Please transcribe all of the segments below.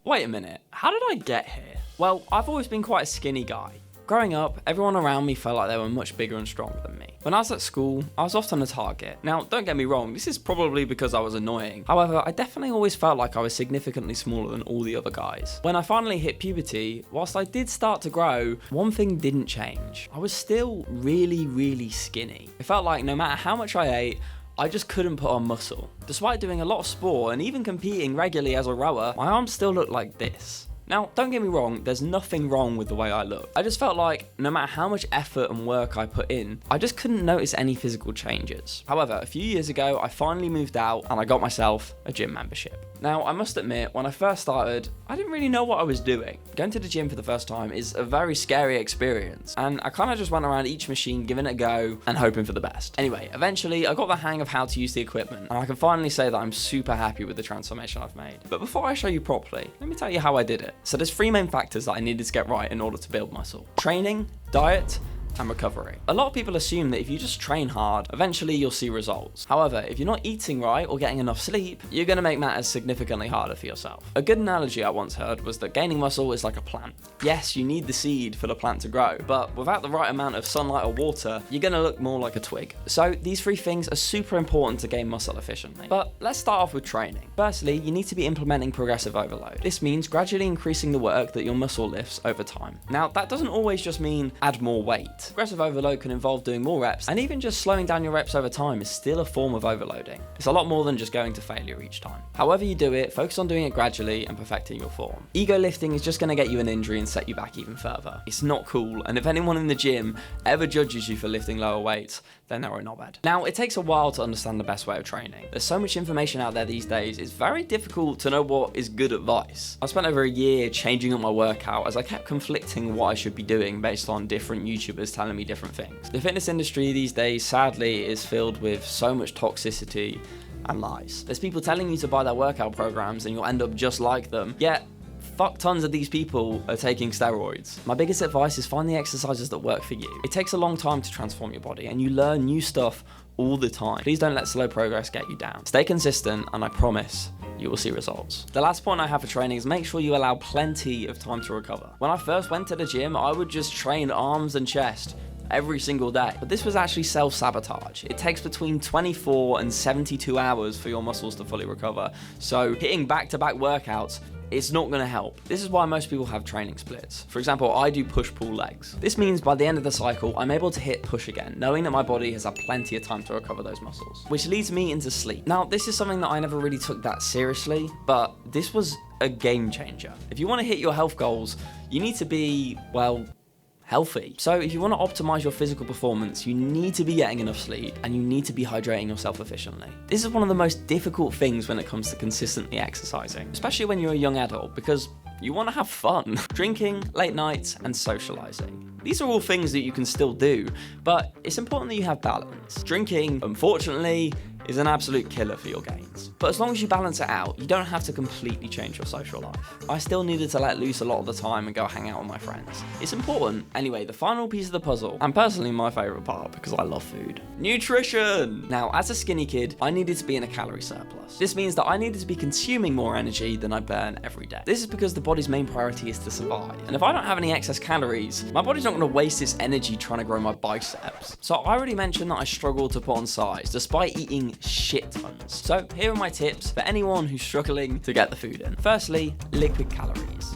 Wait a minute, how did I get here? Well, I've always been quite a skinny guy. Growing up, everyone around me felt like they were much bigger and stronger than me. When I was at school, I was often a target. Now, don't get me wrong, this is probably because I was annoying. However, I definitely always felt like I was significantly smaller than all the other guys. When I finally hit puberty, whilst I did start to grow, one thing didn't change. I was still really skinny. It felt like no matter how much I ate, I just couldn't put on muscle. Despite doing a lot of sport and even competing regularly as a rower, my arms still looked like this. Now, don't get me wrong, there's nothing wrong with the way I look. I just felt like no matter how much effort and work I put in, I just couldn't notice any physical changes. However, a few years ago, I finally moved out and I got myself a gym membership. Now, I must admit, when I first started, I didn't really know what I was doing. Going to the gym for the first time is a very scary experience, and I kind of just went around each machine, giving it a go and hoping for the best. Anyway, eventually, I got the hang of how to use the equipment, and I can finally say that I'm super happy with the transformation I've made. But before I show you properly, let me tell you how I did it. So there's 3 main factors that I needed to get right in order to build muscle: training, diet, and recovery. A lot of people assume that if you just train hard, eventually you'll see results. However, if you're not eating right or getting enough sleep, you're going to make matters significantly harder for yourself. A good analogy I once heard was that gaining muscle is like a plant. Yes, you need the seed for the plant to grow, but without the right amount of sunlight or water, you're going to look more like a twig. So these 3 things are super important to gain muscle efficiently. But let's start off with training. Firstly, you need to be implementing progressive overload. This means gradually increasing the work that your muscle lifts over time. Now, that doesn't always just mean add more weight. Progressive overload can involve doing more reps, and even just slowing down your reps over time is still a form of overloading. It's a lot more than just going to failure each time. However you do it, focus on doing it gradually and perfecting your form. Ego lifting is just going to get you an injury and set you back even further. It's not cool, and if anyone in the gym ever judges you for lifting lower weights, then they're not bad. Now, it takes a while to understand the best way of training. There's so much information out there these days, it's very difficult to know what is good advice. I spent over a year changing up my workout as I kept conflicting what I should be doing based on different YouTubers telling me different things. The fitness industry these days, sadly, is filled with so much toxicity and lies. There's people telling you to buy their workout programs and you'll end up just like them, yet fuck tons of these people are taking steroids. My biggest advice is find the exercises that work for you. It takes a long time to transform your body, and you learn new stuff all the time. Please don't let slow progress get you down. Stay consistent, and I promise you will see results. The last point I have for training is make sure you allow plenty of time to recover. When I first went to the gym, I would just train arms and chest every single day. But this was actually self-sabotage. It takes between 24 and 72 hours for your muscles to fully recover. So hitting back-to-back workouts, it's not going to help. This is why most people have training splits. For example, I do push-pull legs. This means by the end of the cycle, I'm able to hit push again, knowing that my body has had plenty of time to recover those muscles, which leads me into sleep. Now, this is something that I never really took that seriously, but this was a game changer. If you want to hit your health goals, you need to be, well, healthy. So if you want to optimize your physical performance, you need to be getting enough sleep and you need to be hydrating yourself efficiently. This is one of the most difficult things when it comes to consistently exercising, especially when you're a young adult, because you want to have fun. Drinking, late nights, and socializing. These are all things that you can still do, but it's important that you have balance. Drinking, unfortunately, is an absolute killer for your gains. But as long as you balance it out, you don't have to completely change your social life. I still needed to let loose a lot of the time and go hang out with my friends. It's important. Anyway, the final piece of the puzzle, and personally my favorite part because I love food: nutrition. Now, as a skinny kid, I needed to be in a calorie surplus. This means that I needed to be consuming more energy than I burn every day. This is because the body's main priority is to survive. And if I don't have any excess calories, my body's not going to waste its energy trying to grow my biceps. So I already mentioned that I struggle to put on size despite eating shit tons. So here are my tips for anyone who's struggling to get the food in. Firstly, liquid calories.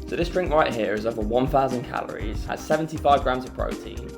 So this drink right here is over 1,000 calories, has 75 grams of protein.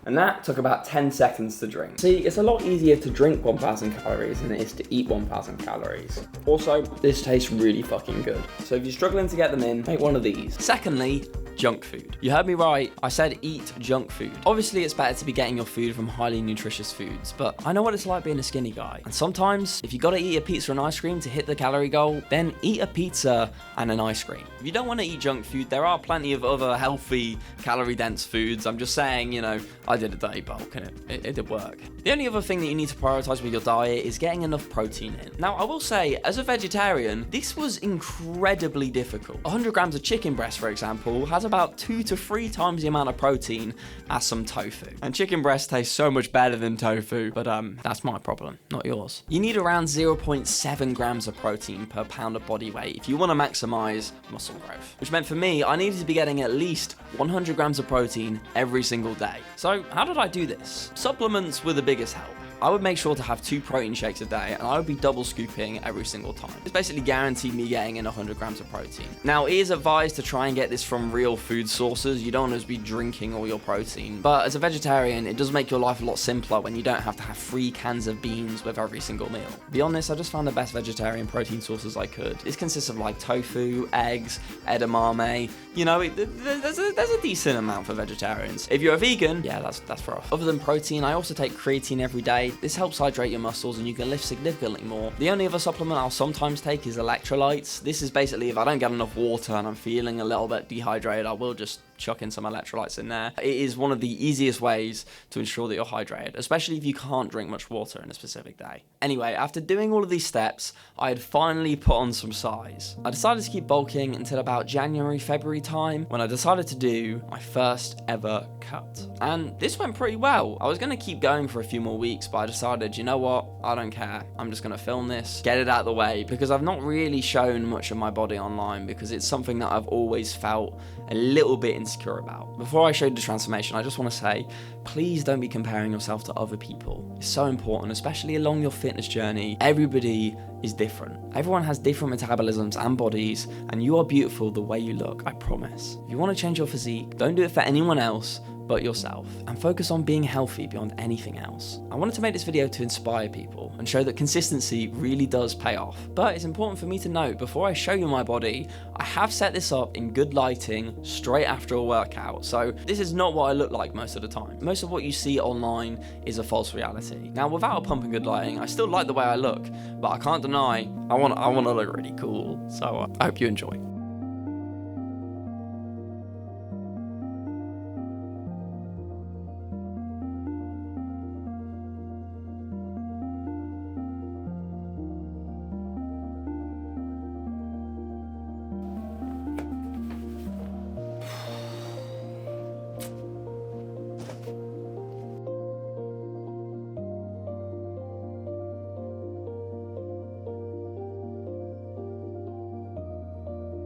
And that took about 10 seconds to drink. See, it's a lot easier to drink 1,000 calories than it is to eat 1,000 calories. Also, this tastes really fucking good. So if you're struggling to get them in, make one of these. Secondly, junk food. You heard me right, I said eat junk food. Obviously, it's better to be getting your food from highly nutritious foods, but I know what it's like being a skinny guy. And sometimes, if you gotta eat a pizza and ice cream to hit the calorie goal, then eat a pizza and an ice cream. If you don't want to eat junk food, there are plenty of other healthy, calorie-dense foods. I'm just saying, you know, I did a dirty bulk and it did work. The only other thing that you need to prioritize with your diet is getting enough protein in. Now, I will say, as a vegetarian, this was incredibly difficult. 100 grams of chicken breast, for example, has That's about 2 to 3 times the amount of protein as some tofu. And chicken breast tastes so much better than tofu, but that's my problem, not yours. You need around 0.7 grams of protein per pound of body weight if you want to maximize muscle growth, which meant for me, I needed to be getting at least 100 grams of protein every single day. So how did I do this? Supplements were the biggest help. I would make sure to have 2 protein shakes a day, and I would be double scooping every single time. It's basically guaranteed me getting in 100 grams of protein. Now, it is advised to try and get this from real food sources. You don't want to be drinking all your protein. But as a vegetarian, it does make your life a lot simpler when you don't have to have 3 cans of beans with every single meal. To be honest, I just found the best vegetarian protein sources I could. This consists of like tofu, eggs, edamame. You know, there's a decent amount for vegetarians. If you're a vegan, yeah, that's rough. Other than protein, I also take creatine every day. This helps hydrate your muscles and you can lift significantly more. The only other supplement I'll sometimes take is electrolytes. This is basically if I don't get enough water and I'm feeling a little bit dehydrated, I will just chuck in some electrolytes in there. It is one of the easiest ways to ensure that you're hydrated, especially if you can't drink much water in a specific day. Anyway, after doing all of these steps, I had finally put on some size. I decided to keep bulking until about January, February time, when I decided to do my first ever cut. And this went pretty well. I was going to keep going for a few more weeks, but I decided, you know what, I don't care. I'm just going to film this, get it out of the way, because I've not really shown much of my body online, because it's something that I've always felt a little bit insecure about. Before I showed the transformation, I just want to say, please don't be comparing yourself to other people. It's so important, especially along your fitness journey. Everybody is different. Everyone has different metabolisms and bodies, and you are beautiful the way you look, I promise. If you want to change your physique, don't do it for anyone else but yourself, and focus on being healthy beyond anything else. I wanted to make this video to inspire people and show that consistency really does pay off. But it's important for me to note, before I show you my body, I have set this up in good lighting straight after a workout, so this is not what I look like most of the time. Most of what you see online is a false reality. Now, without a pump and good lighting, I still like the way I look, but I can't deny I want to look really cool, so I hope you enjoy.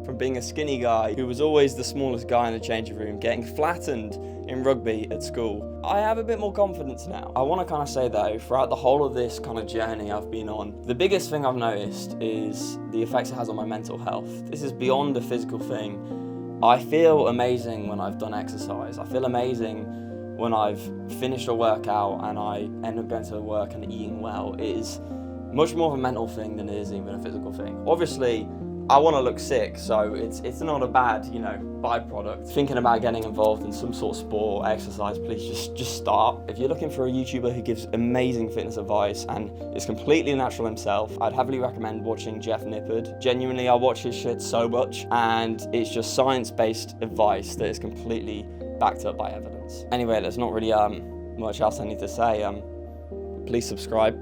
From being a skinny guy who was always the smallest guy in the changing room, getting flattened in rugby at school, I have a bit more confidence now. I want to kind of say though, throughout the whole of this kind of journey I've been on, the biggest thing I've noticed is the effects it has on my mental health. This is beyond a physical thing. I feel amazing when I've done exercise. I feel amazing when I've finished a workout and I end up going to work and eating well. It is much more of a mental thing than it is even a physical thing. Obviously, I want to look sick, so it's not a bad, byproduct. Thinking about getting involved in some sort of sport, exercise, please just start. If you're looking for a YouTuber who gives amazing fitness advice and is completely natural himself, I'd heavily recommend watching Jeff Nippard. Genuinely, I watch his shit so much, and it's just science-based advice that is completely backed up by evidence. Anyway, there's not really much else I need to say. Please subscribe.